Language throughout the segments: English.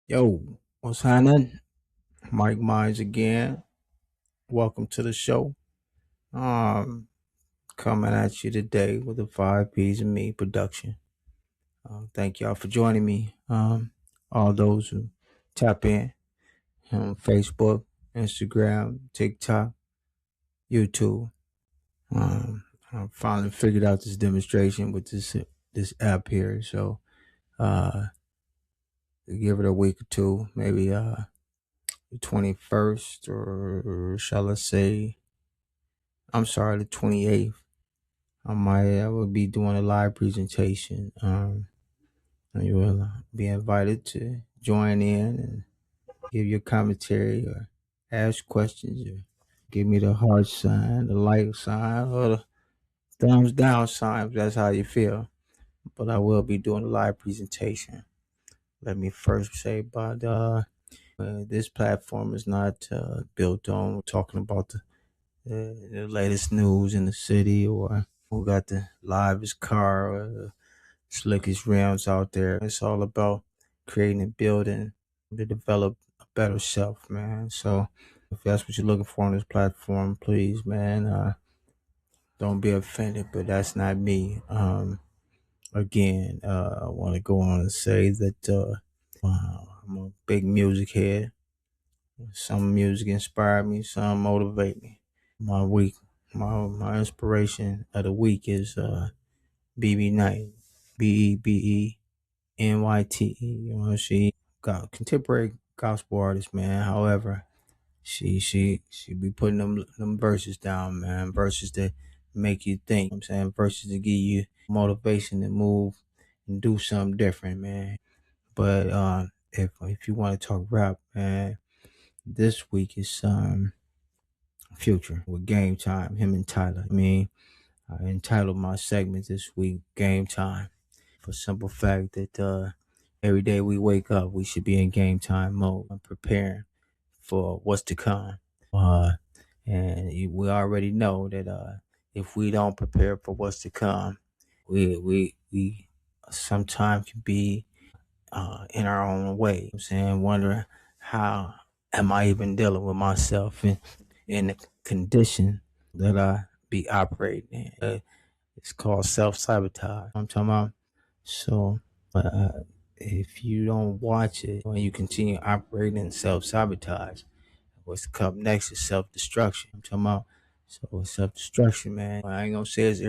Yo, what's happening? Mike Mines again. Welcome to the show. Um, Coming at you today with the Five P's of Me production. Thank y'all for joining me. All those who tap in on Facebook, Instagram, TikTok, YouTube. I finally figured out this demonstration with this app here. So, uh, give it a week or two, maybe the 21st, or shall I say, I'm sorry, the 28th. I will be doing a live presentation. And you will be invited to join in and give your commentary or ask questions or give me the heart sign, the like sign, or the thumbs down sign if that's how you feel. But I will be doing a live presentation. Let me first say about this platform is not built on talking about the latest news in the city or who got the livest car or the slickest rims out there. It's all about creating and building to develop a better self, man. So if that's what you're looking for on this platform, please, man, don't be offended, but that's not me. Again, I want to go on and say that I'm a big music head. Some music inspire me, some motivate me. My week, my inspiration of the week is BB Knight, BEBENYTE. You know, she got contemporary gospel artist, man. However, she be putting them verses down, man. Verses that make you think. You know what I'm saying, verses that give you motivation to move and do something different, man. But if you want to talk rap, man, this week is Future with Game Time, him and Tyler. I mean, I entitled my segment this week Game Time for simple fact that every day we wake up, we should be in game time mode and preparing for what's to come. Uh, and we already know that if we don't prepare for what's to come, we sometimes can be in our own way. You know what I'm saying, wondering how am I even dealing with myself in the condition that I be operating in. It's called self sabotage. I'm talking about. So, if you don't watch it when you continue operating in self sabotage, what's come next is self destruction. I'm talking about. So self destruction, man. I ain't gonna say it's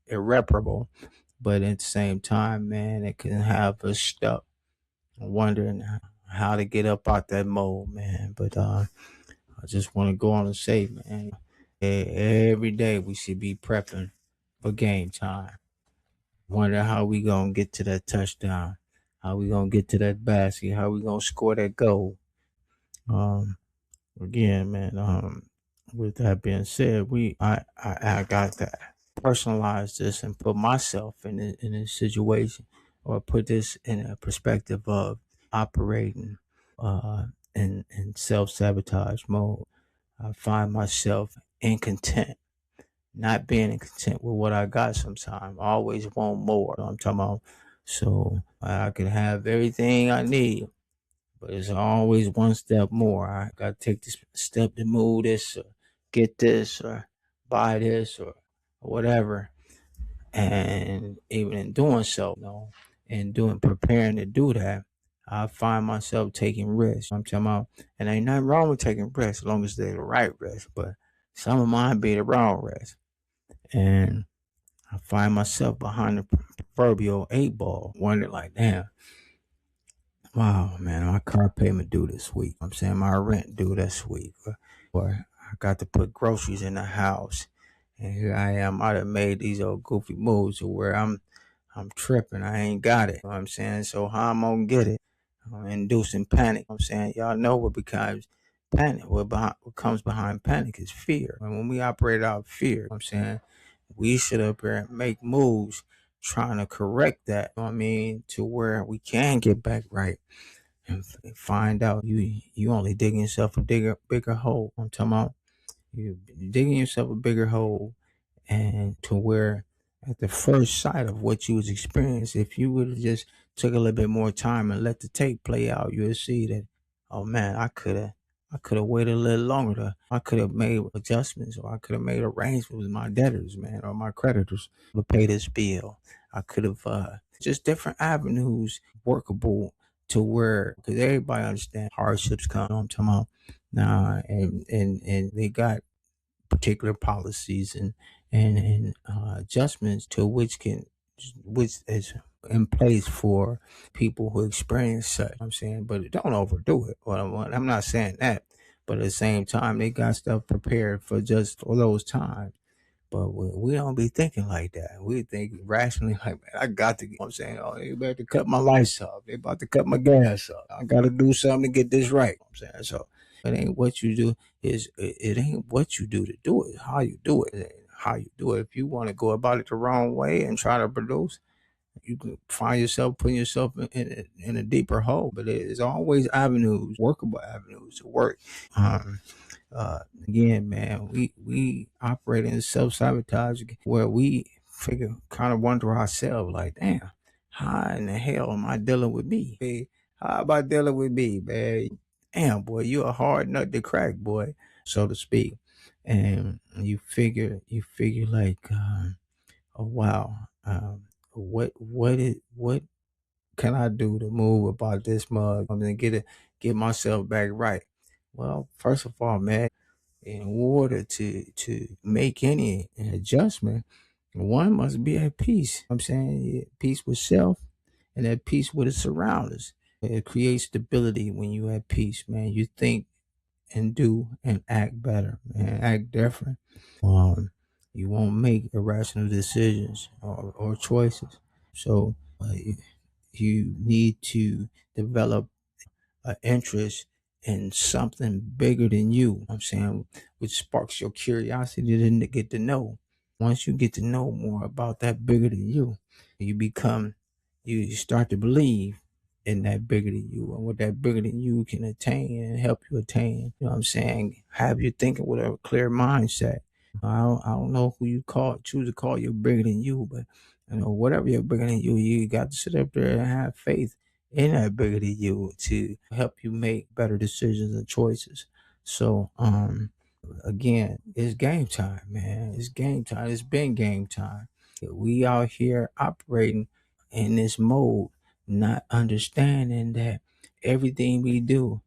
irreparable, but at the same time, man, it can have us stuck, wondering how to get up out that mold, man. But I just want to go on and say, man, every day we should be prepping for game time. Wonder how we gonna get to that touchdown, how we gonna get to that basket, how we gonna score that goal. Um, Again, man. With that being said, I got to personalize this and put myself in a situation, or put this in a perspective of operating in self sabotage mode. I find myself incontent, not being content with what I got sometimes. I always want more. I'm talking about. So I can have everything I need, but it's always one step more. I got to take this step to move this, or get this, or buy this, or whatever. And even in doing so, and preparing to do that, I find myself taking risks. I'm talking about, and ain't nothing wrong with taking risks as long as they're the right risks. But some of mine be the wrong risks, and I find myself behind the proverbial 8 ball, wondering like, damn, wow, man, my car payment due this week. I'm saying my rent due this week, or I got to put groceries in the house, and here I am. I done made these old goofy moves to where I'm tripping. I ain't got it. You know what I'm saying, so how I'm gonna get it? I'm inducing panic. You know what I'm saying, y'all know what becomes panic. What comes behind panic is fear. And when we operate out of fear, you know what I'm saying, we should up here and make moves trying to correct that. You know what I mean, to where we can get back right and find out you only digging yourself a bigger hole. I'm talking about you digging yourself a bigger hole, and to where at the first sight of what you was experiencing, if you would have just took a little bit more time and let the tape play out, you'll see that, oh man, I could have waited a little longer. I could have made adjustments, or I could have made arrangements with my debtors, man, or my creditors to pay this bill. I could have just different avenues workable to where, because everybody understand hardships come. I'm talking about now, and they got particular policies and adjustments to which is in place for people who experience such. I'm saying, but don't overdo it. Well, I'm not saying that, but at the same time, they got stuff prepared for just for those times. But we don't be thinking like that. We think rationally, like, man, I got to, I'm saying, oh, they about to cut my lights off. They about to cut my gas off. I got to do something to get this right. I'm saying, so it ain't what you do, it ain't what you do it, how you do it. How you do it. If you want to go about it the wrong way and try to produce, you can find yourself putting yourself in a deeper hole. But there's always avenues, workable avenues to work. Um, Again, man, we operate in self sabotage where we figure kind of wonder ourselves, like, damn, how in the hell am I dealing with me? Hey, how about dealing with me, man? Damn, boy, you a hard nut to crack, boy, so to speak. And you figure like, oh wow, what can I do to move about this mug? I'm gonna get myself back right. Well, first of all, man, in order to make any adjustment, one must be at peace. I'm saying peace with self and at peace with its surroundings. It creates stability when you at peace, man. You think and do and act better and act different. Um, you won't make irrational decisions or choices. So you need to develop an interest in something bigger than you. I'm saying, which sparks your curiosity to get to know. Once you get to know more about that bigger than you, you become, you start to believe in that bigger than you and what that bigger than you can attain and help you attain. You know what I'm saying? Have you thinking with a clear mindset. I don't know who you choose to call you bigger than you, but whatever you're bigger than you got to sit up there and have faith in that bigger than you to help you make better decisions and choices. So, again, it's game time, man. It's game time. It's been game time. We out here operating in this mode, not understanding that everything we do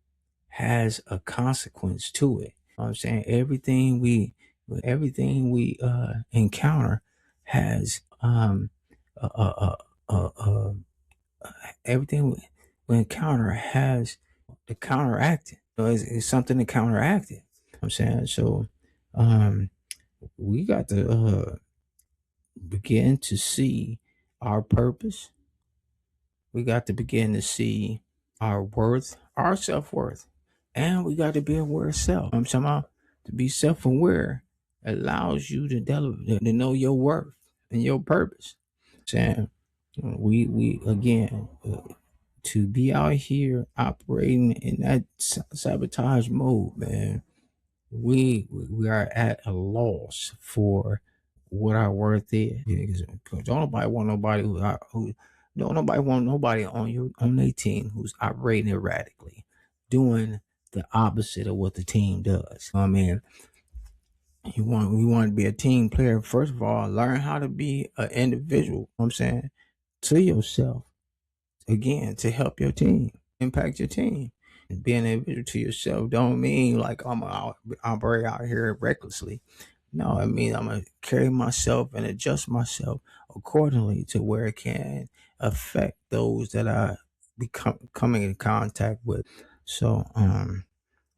has a consequence to it. You know what I'm saying, everything we encounter has a, a, a, a, everything we encounter has the counteracting. It's something to counteract it. I'm saying, so um, we got to begin to see our purpose. We got to begin to see our worth, our self worth, and we got to be aware of self. I'm talking about to be self aware allows you to know your worth and your purpose. Saying we again. To be out here operating in that sabotage mode, man, we are at a loss for what our worth is. Because don't nobody want nobody who don't nobody want nobody on their team who's operating erratically, doing the opposite of what the team does. I mean, we want to be a team player. First of all, learn how to be an individual. You know what I'm saying, to yourself, again, to help your team, impact your team. And being an individual to yourself don't mean like I'm out operate out here recklessly. No, I mean I'm gonna carry myself and adjust myself accordingly to where it can affect those that I become coming in contact with. So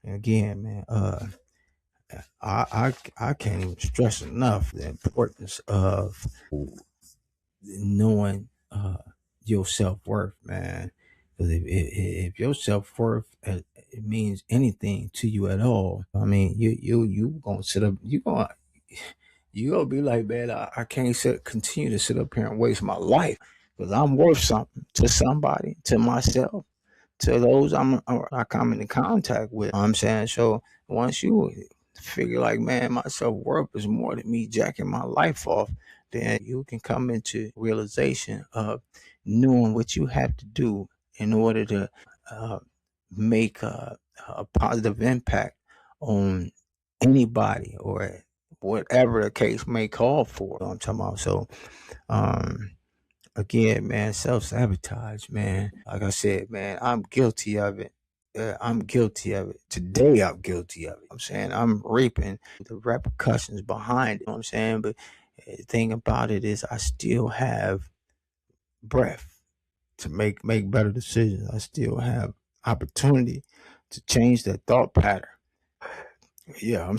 again, man, I can't even stress enough the importance of knowing your self worth, man. Because if your self worth it means anything to you at all, I mean, you gonna sit up, you gonna be like, man, I can't continue to sit up here and waste my life because I'm worth something to somebody, to myself, to those I come into contact with. You know what I'm saying, so once you figure like, man, my self worth is more than me jacking my life off, then you can come into realization of knowing what you have to do in order to uh, make a positive impact on anybody or whatever the case may call for. I'm talking about. So, um, again, man, self sabotage, man. Like I said, man, I'm guilty of it. I'm guilty of it. Today, I'm guilty of it. I'm saying I'm reaping the repercussions behind it. You know what I'm saying? But the thing about it is, I still have breath to make better decisions. I still have opportunity to change that thought pattern. Yeah, I'm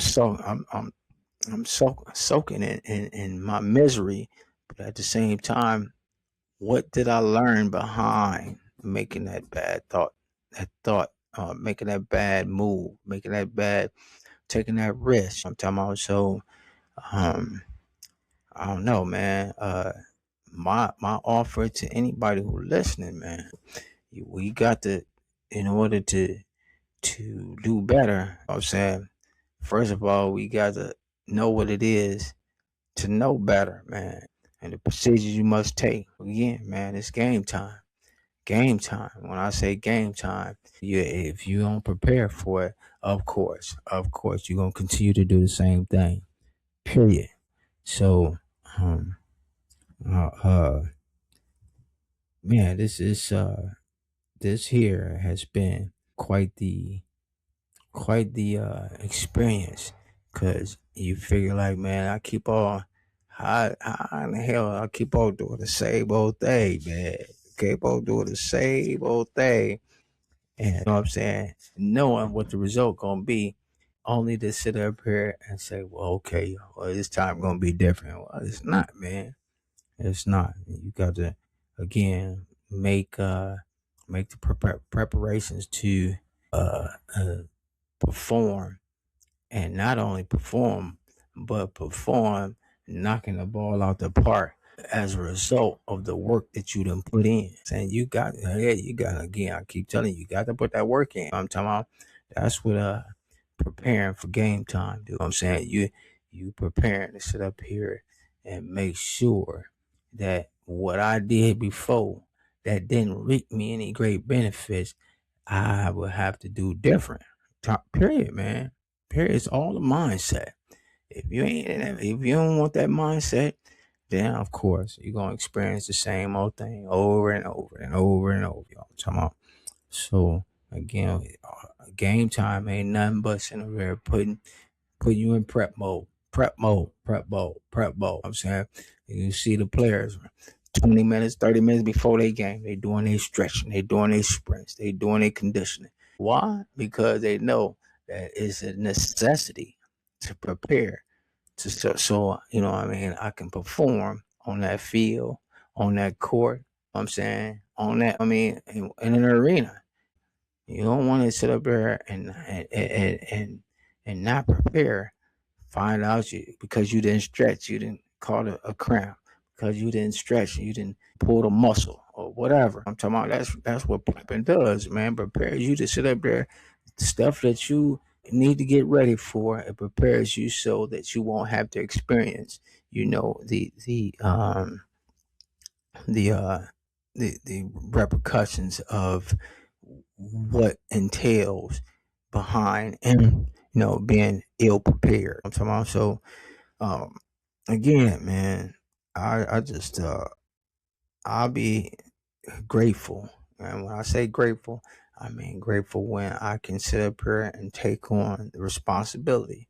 soaking in my misery, but at the same time, what did I learn behind making that bad thought? That thought, making that bad move, making that bad, taking that risk. I'm talking about. So, um, I don't know, man. My offer to anybody who listening, man, we got to, in order to do better. I'm saying, first of all, we got to know what it is to know better, man, and the procedures you must take. Again, man, it's game time. Game time. When I say game time, if you don't prepare for it, of course, you're gonna continue to do the same thing. Period. So, um, uh, uh man, this here has been quite the experience, because you figure like, man, I keep on how in the hell I keep on doing the same old thing, man. Keep on doing the same old thing, and you know what I'm saying, knowing what the result gonna be, only to sit up here and say, well, okay, well, this time gonna be different. Well, it's not, man. It's not. You got to, again, make the preparations to uh perform, and not only perform, but perform knocking the ball out the park as a result of the work that you done put in. Saying you got, again, I keep telling you, you got to put that work in. I'm talking about, that's what preparing for game time do. I'm saying, you preparing to sit up here and make sure that what I did before that didn't reap me any great benefits, I will have to do different. Top period, man. Period. It's all the mindset. If you don't want that mindset, then of course you're gonna experience the same old thing over and over and over and over. You know what I'm talking about? So again, game time ain't nothing but sitting over there putting you in prep mode. I'm saying, you see the players 20 minutes, 30 minutes before they game, they doing their stretching, they doing their sprints, they doing their conditioning. Why? Because they know that it's a necessity to prepare so you know what I mean, I can perform on that field, on that court. I'm saying, on that, I mean, in an arena. You don't want to sit up there and not prepare. Find out you, because you didn't stretch, you didn't call it a cramp, because you didn't stretch, you didn't pull the muscle or whatever. I'm talking about, that's what prepping does, man. Prepares you to sit up there, stuff that you need to get ready for. It prepares you so that you won't have to experience, you know, the uh the repercussions of what entails behind, and being ill prepared. I'm talking about. So, um again, man, I just I'll be grateful. And when I say grateful, I mean grateful when I can sit up here and take on the responsibility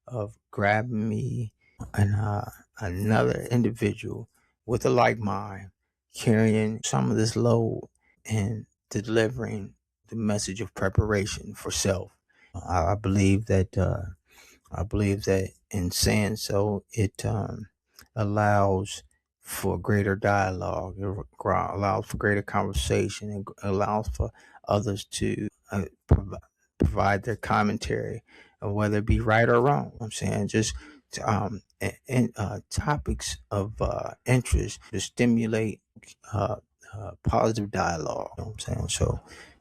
of grabbing me and another individual with a like mind, carrying some of this load and delivering the message of preparation for self. I believe that in saying so, it allows for greater dialogue, it allows for greater conversation, and allows for others to provide their commentary, whether it be right or wrong. I'm saying, just and topics of interest to stimulate uh, positive dialogue. You know what I'm saying? So,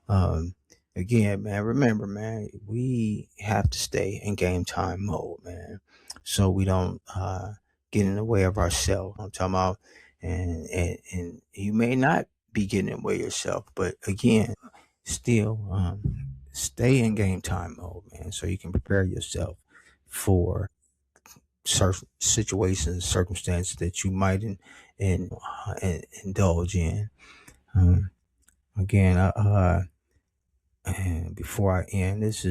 um, again, man, remember, man, we have to stay in game time mode, man, so we don't get in the way of ourselves. I'm talking about, and you may not be getting in the way of yourself. But again, still stay in game time mode, man, so you can prepare yourself for certain situations, circumstances that you might indulge in. Um, Again, and before I end, this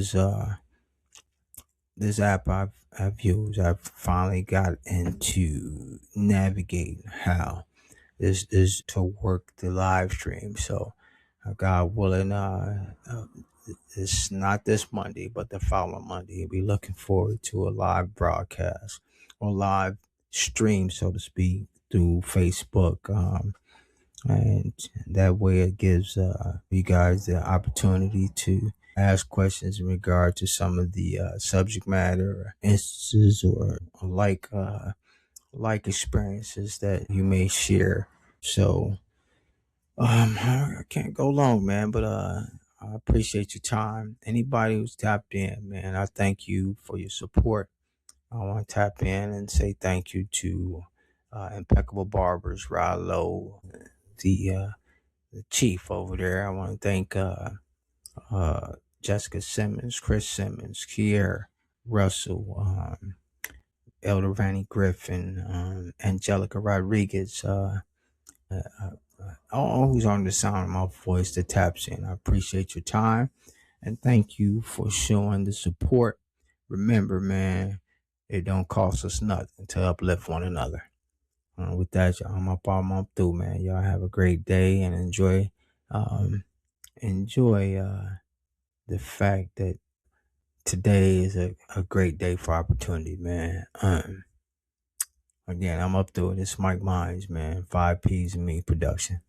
app I've used. I've finally got into navigating how this is to work the live stream. So, God willing, it's not this Monday, but the following Monday. We'll be looking forward to a live broadcast or live stream, so to speak, through Facebook. And that way it gives you guys the opportunity to ask questions in regard to some of the subject matter or instances or like experiences that you may share. So I can't go long, man, but I appreciate your time. Anybody who's tapped in, man, I thank you for your support. I want to tap in and say thank you to Impeccable Barbers, Rod Lowe, the chief over there. I want to thank Jessica Simmons, Chris Simmons, Kier Russell, Elder Vanny Griffin, Angelica Rodriguez, all who's on the sound of my voice that taps in. I appreciate your time and thank you for showing the support. Remember, man, it don't cost us nothing to uplift one another. With that, y'all, I'm through, man. Y'all have a great day and um, enjoy the fact that today is a great day for opportunity, man. Again, I'm up through it. It's Mike Mines, man. 5Ps and me production.